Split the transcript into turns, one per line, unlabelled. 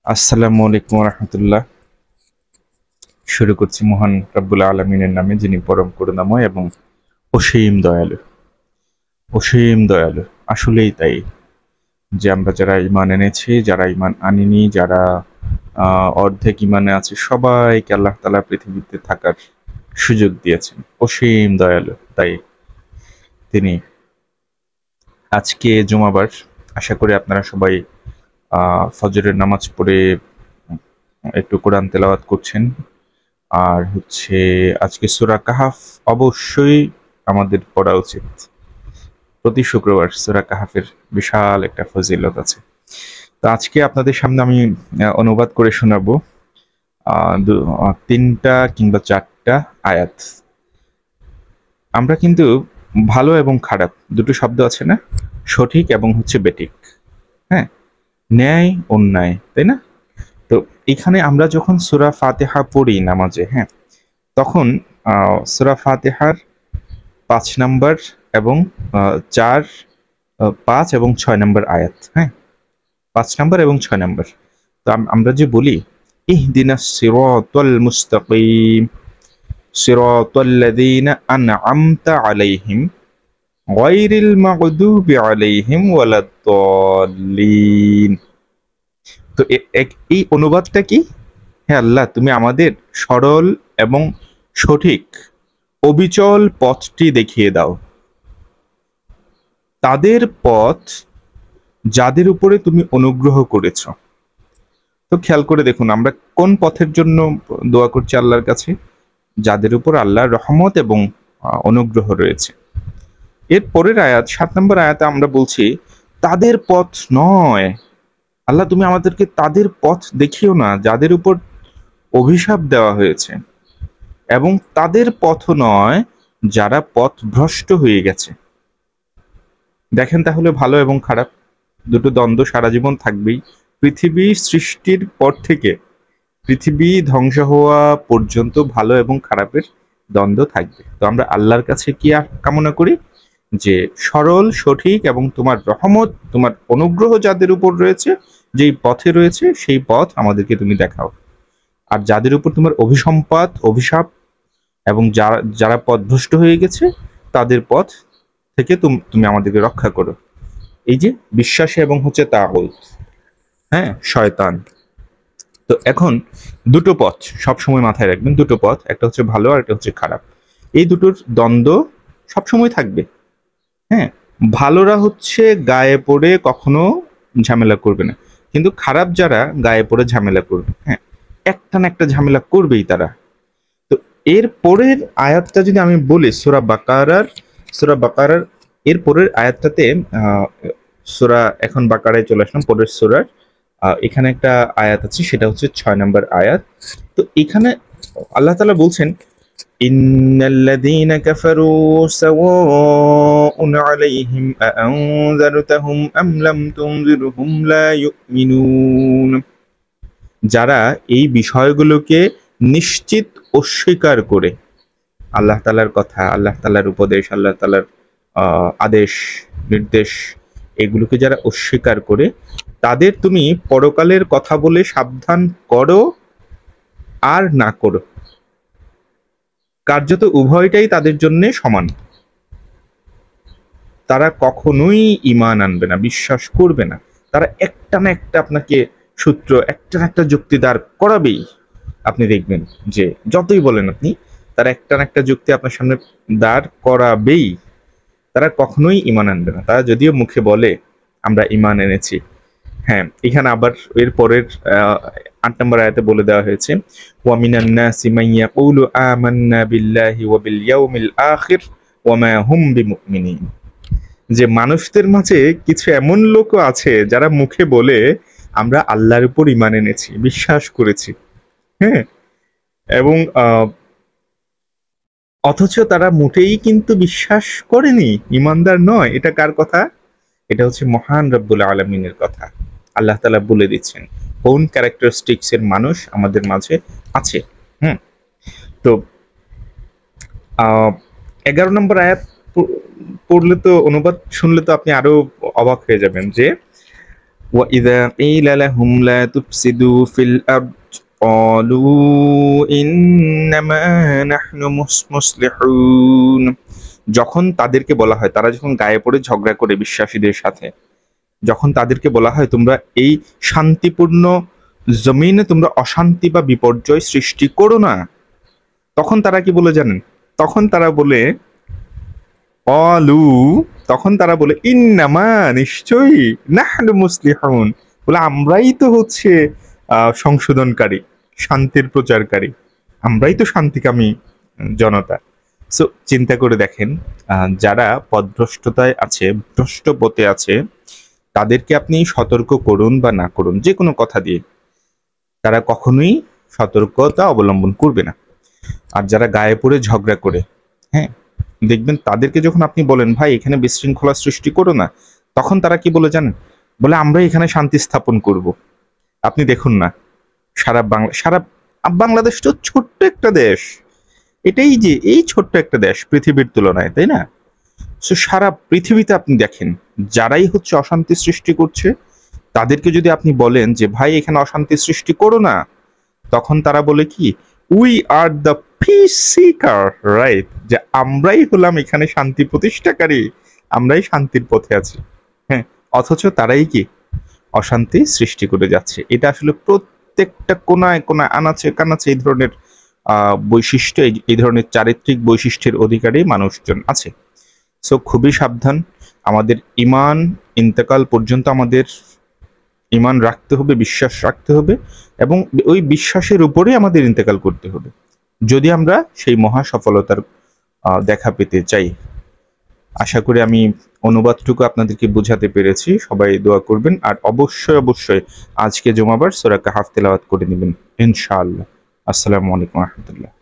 আসসালামু আলাইকুম রহমতুল্লাহ। শুরু করছি মহান রব্বুল আলমিনের নামে, যিনি পরম করুণাময় এবং অসীম দয়ালু। অসীম দয়ালু, আসলেই তাই। যে আমরা যারা ইমান এনেছি, যারা ইমান আনিনি, যারা অর্ধেক ইমানে আছে, সবাইকে আল্লাহ তাআলা পৃথিবীতে থাকার সুযোগ দিয়েছেন। অসীম দয়ালু, তাই তিনি। আজকে জুমাবার, আশা করি আপনারা সবাই ফজরের নামাজ পড়ে একটু কোরআন তেলাওয়াত করছেন। আর হচ্ছে আজকে সূরা কাহাফ অবশ্যই আমাদের পড়া উচিত। প্রতি শুক্রবার সূরা কাহাফের বিশাল একটা ফজিলত আছে। তো আজকে আপনাদের সামনে আমি অনুবাদ করে শোনাবো ৩টা কিংবা ৪টা আয়াত। আমরা কিন্তু ভালো এবং খারাপ দুটো শব্দ আছে না, সঠিক এবং হচ্ছে বেঠিক, হ্যাঁ, ন্যায় অন্যায়, তাই না? তো এখানে আমরা যখন সূরা ফাতিহা পড়ি নামাজে, হ্যাঁ, তখন সূরা ফাতিহার ৫ নাম্বার এবং ৪, ৫ এবং ৬ নাম্বার আয়াত, হ্যাঁ, ৫ নাম্বার এবং ৬ নাম্বার। তো আমরা যে বলি ইহদিনাস সিরাতাল মুস্তাকিম সিরাতাল্লাযীনা আন'আমতা আলাইহিম গায়রিল মাগদুবি আলাইহিম ওয়ালাদ-দাল্লিন। তো এই অনুবাদটা কি? হে আল্লাহ, তুমি আমাদের সরল এবং সঠিক অবিচল পথটি দেখিয়ে দাও, তাদের পথ যাদের উপরে তুমি অনুগ্রহ করেছ। তো খেয়াল করে দেখুন, আমরা কোন পথের জন্য দোয়া করছি আল্লাহর কাছে? যাদের উপর আল্লাহর রহমত এবং অনুগ্রহ রয়েছে। এর পরের আয়াত ৭ নম্বর আয়াতে আমরা বলছি তাদের পথ নয়। আল্লাহ, তুমি আমাদেরকে তাদের পথ দেখিও না যাদের উপর অভিশাপ দেওয়া হয়েছে, এবং তাদের পথও নয় যারা পথ ভ্রষ্ট হয়ে গেছে। দেখেন তাহলে, ভালো এবং খারাপ দুটো দ্বন্দ্ব সারা জীবন থাকবেই। পৃথিবী সৃষ্টির পর থেকে পৃথিবী ধ্বংস হওয়া পর্যন্ত ভালো এবং খারাপের দ্বন্দ্ব থাকবে। তো আমরা আল্লাহর কাছে কি কামনা করি? যে সরল, সঠিক এবং তোমার রহমত, তোমার অনুগ্রহ যাদের উপর রয়েছে, যেই পথে রয়েছে, সেই পথ আমাদেরকে তুমি দেখাও। আর যাদের উপর তোমার অভিসম্পাত, অভিশাপ এবং যারা যারা পথভ্রষ্ট হয়ে গেছে, তাদের পথ থেকে তুমি আমাদেরকে রক্ষা করো। এই যে বিশ্বাসী এবং হচ্ছে তাগুত, হ্যাঁ, শয়তান। তো এখন দুটো পথ সবসময় মাথায় রাখবেন, দুটো পথ, একটা হচ্ছে ভালো আর একটা হচ্ছে খারাপ। এই দুটোর দ্বন্দ্ব সবসময় থাকবে। হ্যাঁ, ভালোরা হচ্ছে গায়ে পড়ে কখনো ঝামেলা করবে না, কিন্তু খারাপ যারা গায়ে পড়ে ঝামেলা করবে, হ্যাঁ, একটা না একটা ঝামেলা করবেই তারা। তো এর পরের আয়াতটা যদি আমি বলি, সূরা বাকারার এর পরের আয়াতটাতে, সূরা, এখন বাকারায় চলে আসলাম, পরের সূরার এখানে একটা আয়াত আছে, সেটা হচ্ছে ৬ নম্বর আয়াত। তো এখানে আল্লাহ তাআলা বলছেন ইন্নাল্লাযীনা কাফারু সাওয়াউন আলাইহিম আআনযারতাহুম আম লাম তুনযিরহুম লা ইউমিনুন। যারা এই বিষয়গুলোকে নিশ্চিত অস্বীকার করে, আল্লাহ তাআলার কথা, আল্লাহ তাআলার উপদেশ, আল্লাহ তাআলার আদেশ, নির্দেশ, এগুলোকে যারা অস্বীকার করে, তাদের তুমি পরকালের কথা বলে সাবধান করো আর না করো, কার্যত উভয়টাই তাদের জন্য সমান। তারা কখনোই ঈমান আনবে না, বিশ্বাস করবে না। তারা একটা না একটা আপনাকে সূত্র, একটা না একটা যুক্তি দাঁড় করাবেই। আপনি দেখবেন যে যতই বলেন আপনি, তারা একটা না একটা যুক্তি আপনার সামনে দাঁড় করাবেই। তারা কখনোই ঈমান আনবে না। তারা যদিও মুখে বলে আমরা ঈমান এনেছি। হ্যাঁ, এখানে আবার এর পরের ৮ নম্বর আয়াতে বলে দেওয়া হয়েছে ওয়া মিনান নাসি মান ইয়াকুলু আমান্না বিল্লাহি ওয়া বিল ইয়াউমিল আখির ওয়া মা হুম বিমুমিনিন। যে মানুষদের মাঝে কিছু এমন লোকও আছে যারা মুখে বলে আমরা আল্লাহর উপর ঈমান এনেছি, বিশ্বাস করেছি, হ্যাঁ, এবং অথচ তারা মোটেই কিন্তু বিশ্বাস করেনি, ঈমানদার নয়। এটা কার কথা? এটা হচ্ছে মহান রব্বুল আলামিনের কথা। আল্লাহ তাআলা বলে দিচ্ছেন কোন ক্যারেক্টারিস্টিক্স এর মানুষ আমাদের মাঝে আছে। হুম। তো ১১ নম্বর আয়াত পড়লে তো, অনুবাদ শুনলে তো আপনি আরো অবাক হয়ে যাবেন যে وإذا قيل لهم لا تفسدوا في الأرض قالوا إنما نحن مصلحون। যখন তাদেরকে বলা হয়, তারা যখন গায়ে পড়ে ঝগড়া করে বিশ্বাসীদের সাথে, যখন তাদেরকে বলা হয় তোমরা এই শান্তিপূর্ণ জমিনে তোমরা অশান্তি বা বিপর্যয় সৃষ্টি করো না, তখন তারা কি বলে জানেন? তখন তারা বলে অলু, তখন তারা বলে ইন্নামা, নিশ্চয়ই, নাহনু মুসলিহুন, বলে আমরাই তো হচ্ছে সংশোধনকারী, শান্তির প্রচারকারী, আমরাই তো শান্তিকামী জনতা। সো চিন্তা করে দেখেন, যারা পথভ্রষ্টতায় আছে, ভ্রষ্ট পথে আছে, তাদেরকে আপনি সতর্ক করুন বা না করুন যে কোনো কথা দিয়ে, তারা কখনোই সতর্কতা অবলম্বন করবে না। আর যারা গায়ে পড়ে ঝগড়া করে, হ্যাঁ, দেখবেন তাদেরকে যখন আপনি বলেন ভাই এখানে বিশৃঙ্খলা সৃষ্টি করো না, তখন তারা কি বলে জানেন? বলে আমরা এখানে শান্তি স্থাপন করব। আপনি দেখুন না, সারা বাংলাদেশ তো ছোট্ট একটা দেশ, এটাই যে এই ছোট্ট একটা দেশ পৃথিবীর তুলনায়, তাই না? সো সারা পৃথিবীতে আপনি দেখেন, যারাই হচ্ছে অশান্তি সৃষ্টি করছে, তাদেরকে যদি আপনি বলেন যে ভাই এখানে অশান্তি সৃষ্টি করো না, তখন তারা বলে কি, we are the piece seeker, right, যে আমরাই হলাম এখানে শান্তি প্রতিষ্ঠাকারী, আমরাই শান্তির পথে আছি। হ্যাঁ, অথচ তারাই কি অশান্তি সৃষ্টি করে যাচ্ছে। এটা আসলে প্রত্যেকটা কোনায় কোনায়, আনাচে কানাচে এই ধরনের বৈশিষ্ট্য, এই ধরনের চারিত্রিক বৈশিষ্ট্যের অধিকারী মানুষজন আছে। সো খুবই সাবধান, আমাদের ইমান ইন্তেকাল পর্যন্ত আমাদের ইমান রাখতে হবে, বিশ্বাস রাখতে হবে, এবং ওই বিশ্বাসের উপরেই আমাদের ইন্তেকাল করতে হবে, যদি আমরা সেই মহা সফলতার দেখা পেতে চাই। আশা করি আমি অনুবাদটুকু আপনাদেরকে বোঝাতে পেরেছি। সবাই দোয়া করবেন, আর অবশ্যই অবশ্যই আজকে জুমাবার সূরা কাহফ তেলাওয়াত করে নেবেন ইনশাআল্লাহ। আসসালামু আলাইকুম ওয়া রাহমাতুল্লাহ।